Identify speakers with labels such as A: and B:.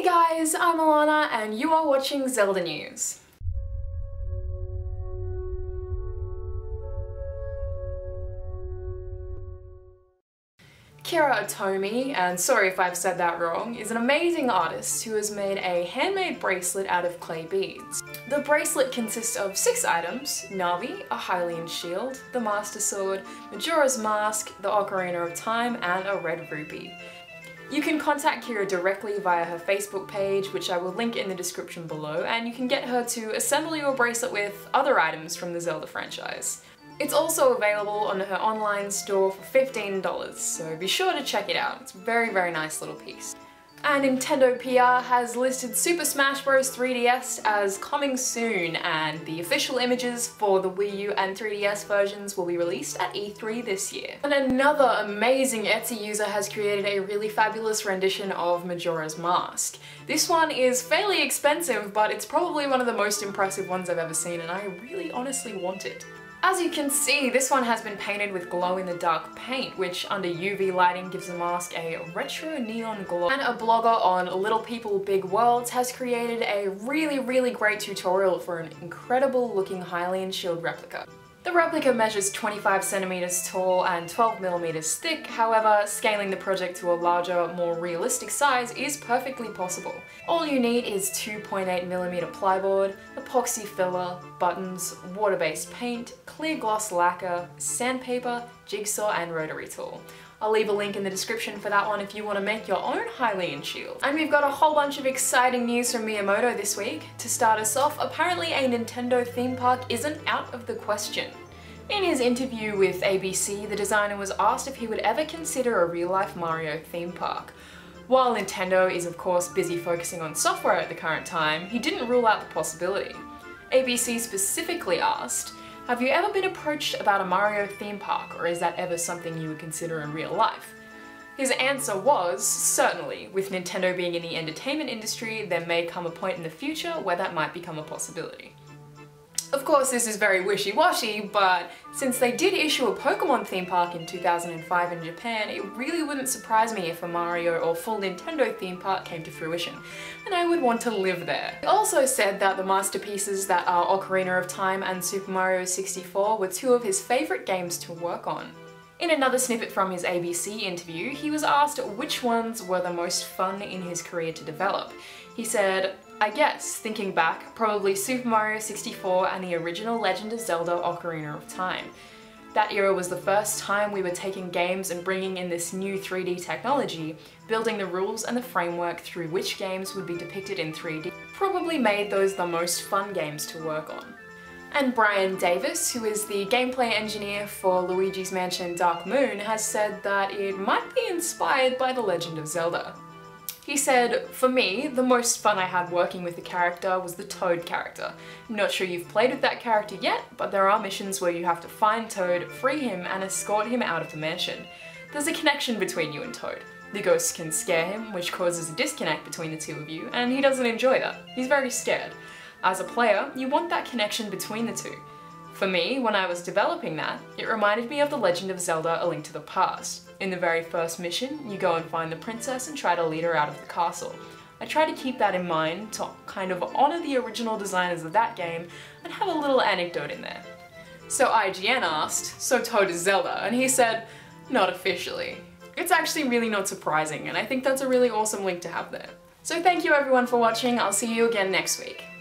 A: guys, I'm Alana and you are watching Zelda News. Kira Otomi, and sorry if I've said that wrong, is an amazing artist who has made a handmade bracelet out of clay beads. The bracelet consists of 6 items: Navi, a Hylian shield, the Master Sword, Majora's Mask, the Ocarina of Time, and a red rupee. You can contact Kira directly via her Facebook page, which I will link in the description below, and you can get her to assemble your bracelet with other items from the Zelda franchise. It's also available on her online store for $15, so be sure to check it out. It's a very, very nice little piece. And Nintendo PR has listed Super Smash Bros. 3DS as coming soon, and the official images for the Wii U and 3DS versions will be released at E3 this year. And another amazing Etsy user has created a really fabulous rendition of Majora's Mask. This one is fairly expensive, but it's probably one of the most impressive ones I've ever seen, and I really honestly want it. As you can see, this one has been painted with glow-in-the-dark paint, which under UV lighting gives the mask a retro neon glow. And a blogger on Little People Big Worlds has created a really great tutorial for an incredible looking Hylian shield replica. The replica measures 25 centimeters tall and 12 millimeters thick, however, scaling the project to a larger, more realistic size is perfectly possible. All you need is 2.8 millimeter plyboard, epoxy filler, buttons, water-based paint, clear gloss lacquer, sandpaper, jigsaw, and rotary tool. I'll leave a link in the description for that one if you want to make your own Hylian shield. And we've got a whole bunch of exciting news from Miyamoto this week. To start us off, apparently a Nintendo theme park isn't out of the question. In his interview with ABC, the designer was asked if he would ever consider a real-life Mario theme park. While Nintendo is of course busy focusing on software at the current time, he didn't rule out the possibility. ABC specifically asked, "Have you ever been approached about a Mario theme park, or is that ever something you would consider in real life?" His answer was, certainly. With Nintendo being in the entertainment industry, there may come a point in the future where that might become a possibility. Of course, this is very wishy-washy, but since they did issue a Pokemon theme park in 2005 in Japan, it really wouldn't surprise me if a Mario or full Nintendo theme park came to fruition, and I would want to live there. He also said that the masterpieces that are Ocarina of Time and Super Mario 64 were 2 of his favourite games to work on. In another snippet from his ABC interview, he was asked which ones were the most fun in his career to develop. He said, "I guess, thinking back, probably Super Mario 64 and the original Legend of Zelda Ocarina of Time. That era was the first time we were taking games and bringing in this new 3D technology, building the rules and the framework through which games would be depicted in 3D. Probably made those the most fun games to work on." And Brian Davis, who is the gameplay engineer for Luigi's Mansion Dark Moon, has said that it might be inspired by The Legend of Zelda. He said, "For me, the most fun I had working with the character was the Toad character. I'm not sure you've played with that character yet, but there are missions where you have to find Toad, free him, and escort him out of the mansion. There's a connection between you and Toad. The ghosts can scare him, which causes a disconnect between the 2 of you, and he doesn't enjoy that. He's very scared. As a player, you want that connection between the 2. For me, when I was developing that, it reminded me of The Legend of Zelda: A Link to the Past. In the very first mission, you go and find the princess and try to lead her out of the castle. I try to keep that in mind to kind of honour the original designers of that game and have a little anecdote in there." So IGN asked, "So Toad is Zelda?" And he said, "Not officially." It's actually really not surprising, and I think that's a really awesome link to have there. So thank you everyone for watching. I'll see you again next week.